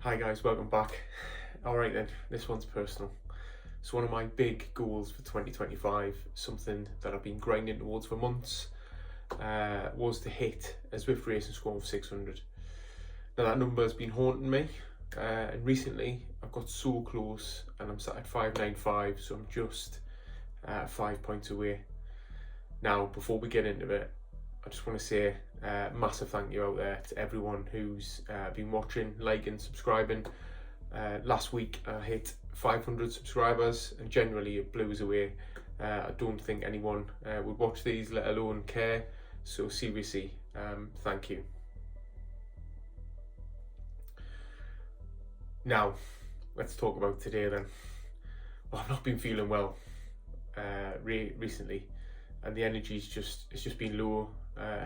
Hi guys, welcome back. Alright then, this one's personal. So one of my big goals for 2025, something that I've been grinding towards for months, was to hit a Zwift Racing Score of 600. Now that number has been haunting me, and recently I've got so close and I'm sat at 595, so I'm just 5 points away. Now, before we get into it, I just want to say a massive thank you out there to everyone who's been watching, liking, subscribing. Last week I hit 500 subscribers and generally it blew us away. I don't think anyone would watch these, let alone care. So seriously, thank you. Now, let's talk about today then. Well, I've not been feeling well recently, and the energy's just been low.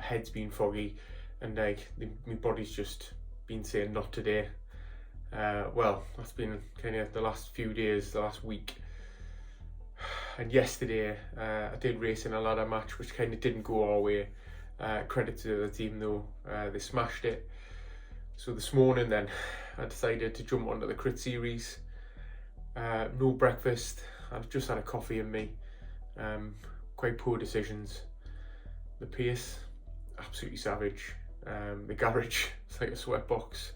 Head's been foggy, and like my body's just been saying not today. Well, that's been kind of the last few days, the last week. And yesterday I did race in a ladder match which kind of didn't go our way. Credit to the team though, they smashed it. So this morning then I decided to jump onto the Crit Series. No breakfast, I've just had a coffee in me. Quite poor decisions. The pace, absolutely savage. The garage, it's like a sweatbox.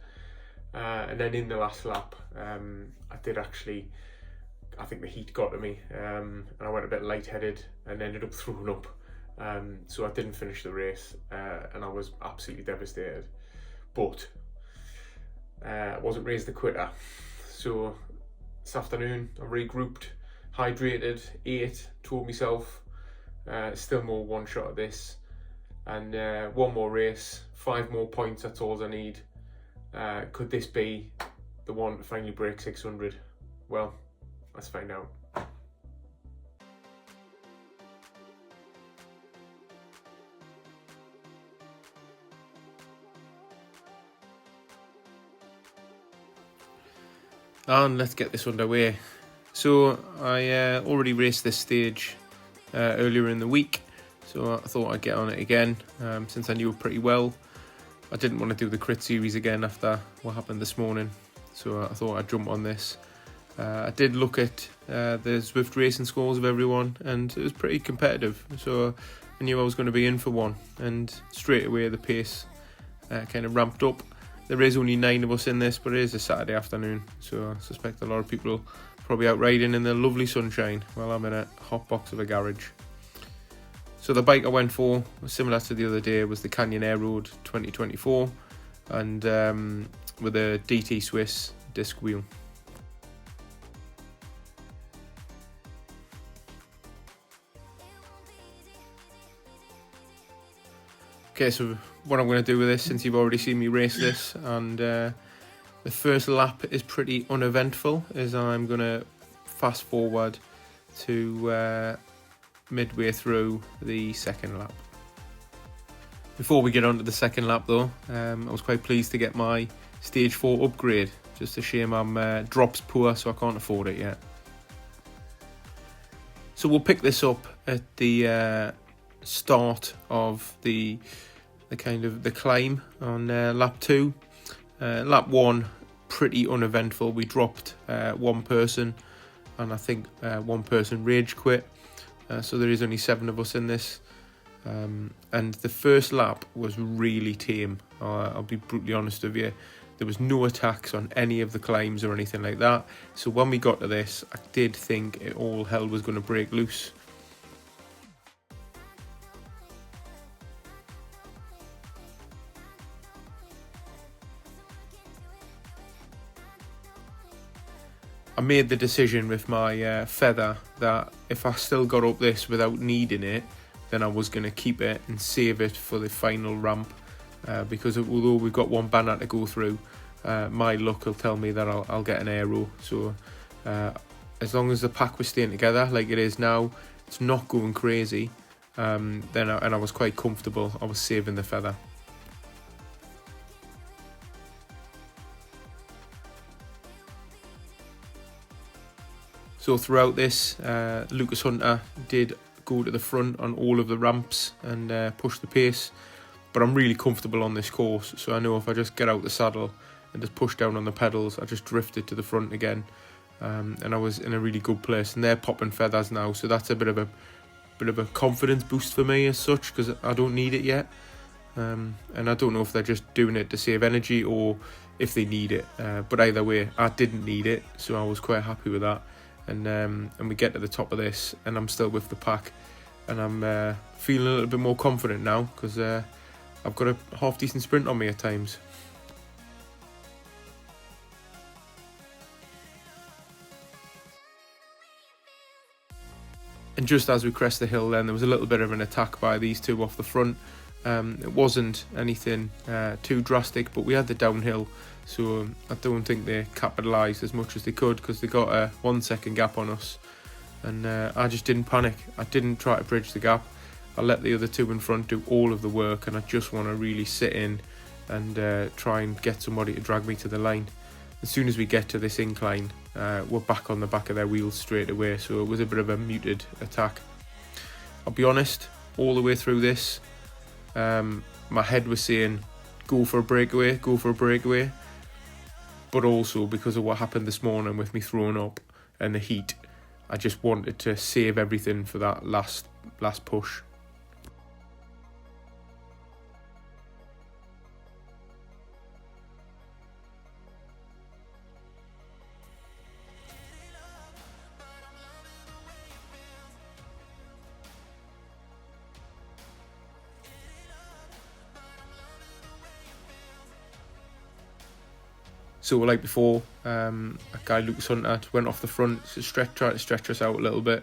And then in the last lap, I think the heat got to me, and I went a bit lightheaded and ended up throwing up. So I didn't finish the race, and I was absolutely devastated. But I wasn't raised a quitter. So this afternoon I regrouped, hydrated, ate, told myself still more one shot at this, and one more race, 5 more points, that's all I need. Could this be the one to finally break 600? Well, let's find out. And let's get this underway. So I already raced this stage earlier in the week, so I thought I'd get on it again since I knew it pretty well. I didn't want to do the Crit Series again after what happened this morning, so I thought I'd jump on this. I did look at the Zwift Racing Scores of everyone, and it was pretty competitive, so I knew I was going to be in for one, and straight away the pace kind of ramped up. There is only 9 of us in this, but it is a Saturday afternoon, so I suspect a lot of people probably out riding in the lovely sunshine while I'm in a hot box of a garage. So the bike I went for, similar to the other day, was the Canyon Air Road 2024, and with a DT Swiss disc wheel. Okay, so what I'm going to do with this, since you've already seen me race this, and the first lap is pretty uneventful, is I'm going to fast forward to midway through the second lap. Before we get on to the second lap though, I was quite pleased to get my stage 4 upgrade. Just a shame I'm drops poor, so I can't afford it yet. So we'll pick this up at the start of the climb on lap 2. Lap 1, pretty uneventful. We dropped one person, and I think one person rage quit. So there is only 7 of us in this, and the first lap was really tame. I'll be brutally honest with you. There was no attacks on any of the climbs or anything like that. So when we got to this, I did think all hell was going to break loose. I made the decision with my feather that if I still got up this without needing it, then I was going to keep it and save it for the final ramp, because although we've got one banner to go through, my luck will tell me that I'll get an aero. So as long as the pack was staying together like it is now, it's not going crazy, and I was quite comfortable. I was saving the feather. So throughout this, Lucas Hunter did go to the front on all of the ramps and push the pace, but I'm really comfortable on this course, so I know if I just get out the saddle and just pushed down on the pedals, I just drifted to the front again, and I was in a really good place. And they're popping feathers now, so that's a bit of a confidence boost for me as such, because I don't need it yet. And I don't know if they're just doing it to save energy or if they need it, but either way, I didn't need it, so I was quite happy with that. And we get to the top of this, and I'm still with the pack, and I'm feeling a little bit more confident now, because I've got a half decent sprint on me at times. And just as we crest the hill, then there was a little bit of an attack by these two off the front. It wasn't anything too drastic, but we had the downhill, so I don't think they capitalised as much as they could, because they got a 1 second gap on us, and I just didn't panic. I didn't try to bridge the gap. I let the other two in front do all of the work, and I just want to really sit in and try and get somebody to drag me to the line. As soon as we get to this incline, we're back on the back of their wheels straight away, so it was a bit of a muted attack. I'll be honest, all the way through this, my head was saying, go for a breakaway, but also because of what happened this morning with me throwing up and the heat, I just wanted to save everything for that last push. So like before, a guy, Lucas Hunter, went off the front to try to stretch us out a little bit.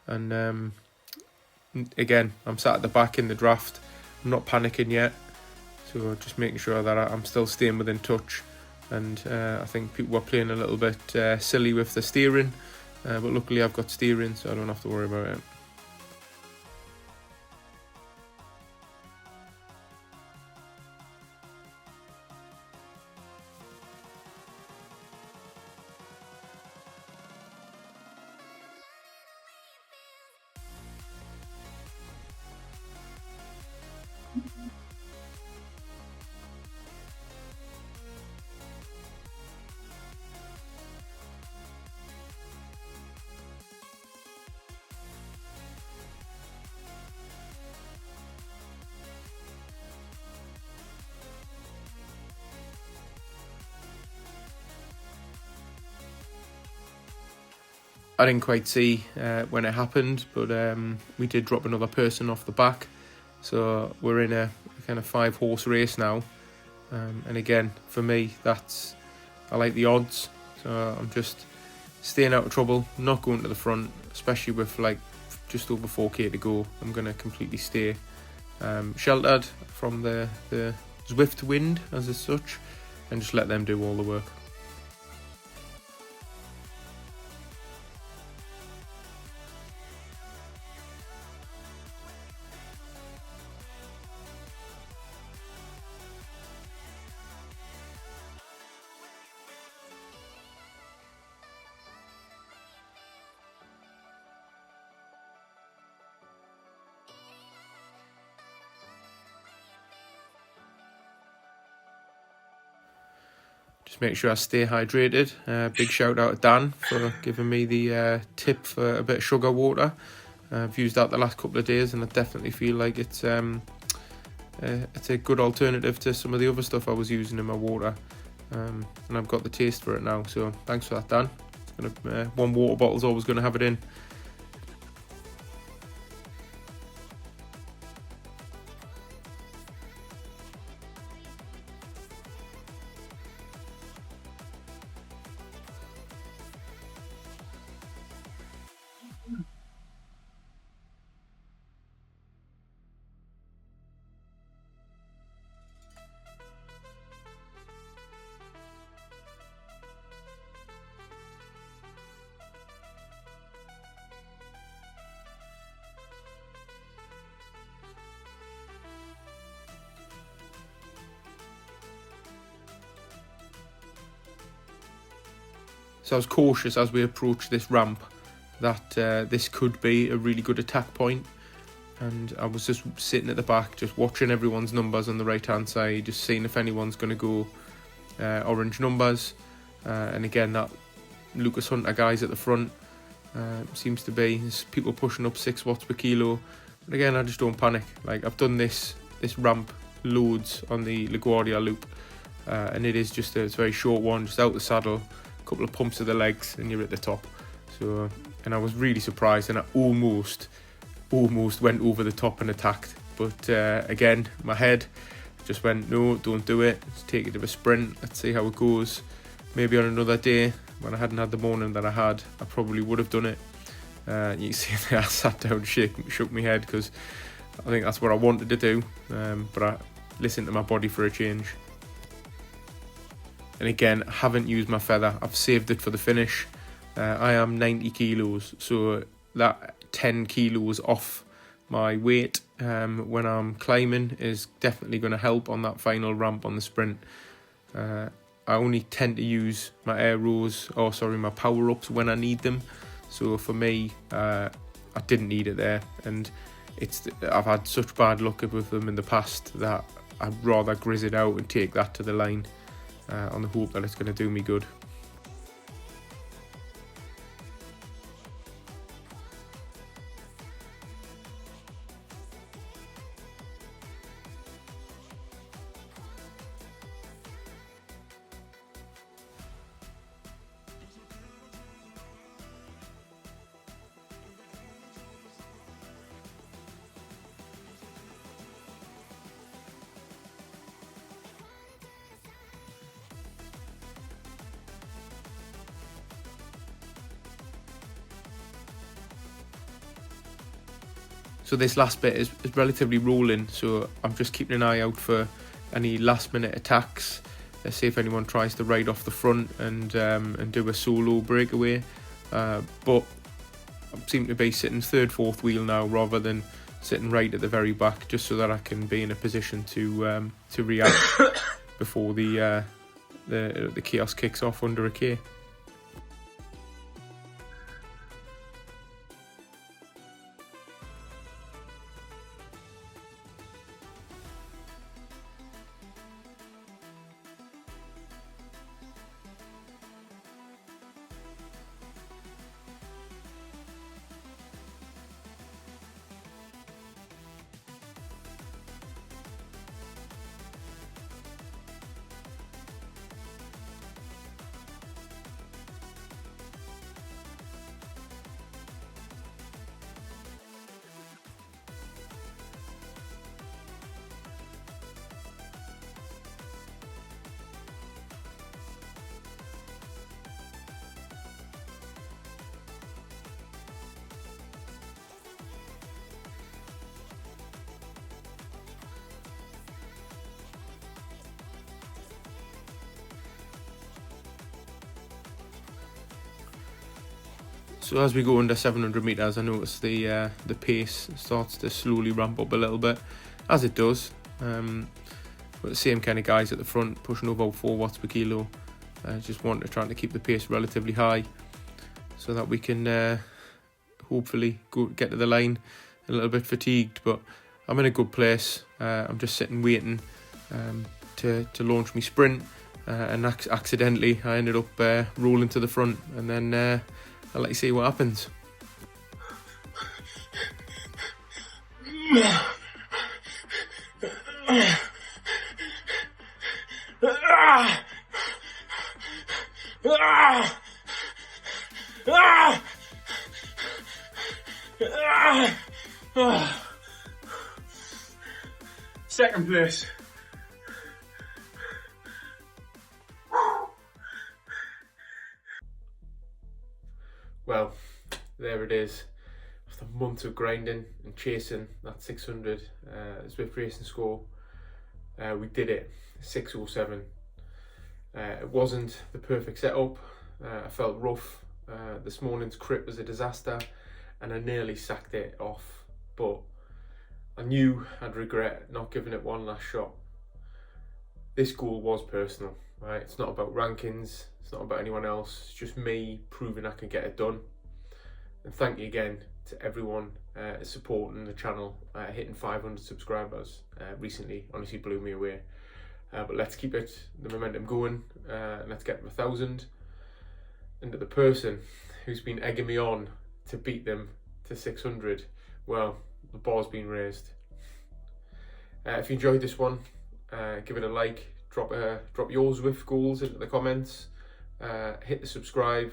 And again, I'm sat at the back in the draft. I'm not panicking yet, so just making sure that I'm still staying within touch. And I think people were playing a little bit silly with the steering, but luckily I've got steering, so I don't have to worry about it. I didn't quite see when it happened, but we did drop another person off the back, so we're in a kind of 5-horse race now. And again, for me, I like the odds, so I'm just staying out of trouble, not going to the front, especially with like just over 4k to go. I'm going to completely stay sheltered from the Zwift wind as such, and just let them do all the work. Just make sure I stay hydrated. Big shout out to Dan for giving me the tip for a bit of sugar water. I've used that the last couple of days, and I definitely feel like it's a good alternative to some of the other stuff I was using in my water. And I've got the taste for it now, so thanks for that, Dan. One water bottle's always going to have it in. So I was cautious as we approached this ramp that this could be a really good attack point, and I was just sitting at the back, just watching everyone's numbers on the right hand side, just seeing if anyone's going to go orange numbers, and again that Lucas Hunter guys at the front. Seems to be there's people pushing up 6 watts per kilo, but again I just don't panic. Like, I've done this ramp loads on the LaGuardia loop, and it is just it's a very short one, just out the saddle, a couple of pumps of the legs and you're at the top. So, and I was really surprised, and I almost went over the top and attacked, but again my head just went, no, don't do it, let's take it to a sprint, let's see how it goes. Maybe on another day, when I hadn't had the morning that I had, I probably would have done it. You can see there I sat down, shook my head, because I think that's what I wanted to do, but I listened to my body for a change. And again, I haven't used my feather, I've saved it for the finish. I am 90 kilos, so that 10 kilos off my weight when I'm climbing is definitely going to help on that final ramp on the sprint. I only tend to use my my power-ups when I need them. So for me, I didn't need it there, and I've had such bad luck with them in the past that I'd rather grizz it out and take that to the line on the hope that it's going to do me good. So this last bit is relatively rolling, so I'm just keeping an eye out for any last minute attacks. Let's see if anyone tries to ride off the front and do a solo breakaway. But I seem to be sitting third, fourth wheel now rather than sitting right at the very back, just so that I can be in a position to react before the chaos kicks off under a K. So as we go under 700 metres, I notice the pace starts to slowly ramp up a little bit, as it does. But the same kind of guys at the front, pushing about 4 watts per kilo. Just trying to keep the pace relatively high, so that we can hopefully get to the line a little bit fatigued. But I'm in a good place. I'm just sitting waiting to launch my sprint, and accidentally I ended up rolling to the front, and then I'll let you see what happens. Second place. Well, there it is. After months of grinding and chasing that 600 Zwift Racing Score, we did it, 6:07. It wasn't the perfect setup. I felt rough. This morning's crit was a disaster, and I nearly sacked it off. But I knew I'd regret not giving it one last shot. This goal was personal, right? It's not about rankings. It's not about anyone else. It's just me proving I can get it done. And thank you again to everyone supporting the channel. Hitting 500 subscribers recently honestly blew me away. but let's keep the momentum going, and let's get to 1,000. And to the person who's been egging me on to beat them to 600, well, the bar's been raised. If you enjoyed this one, give it a like, drop your Zwift goals into the comments, hit the subscribe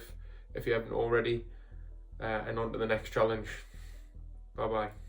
if you haven't already, and on to the next challenge. Bye bye.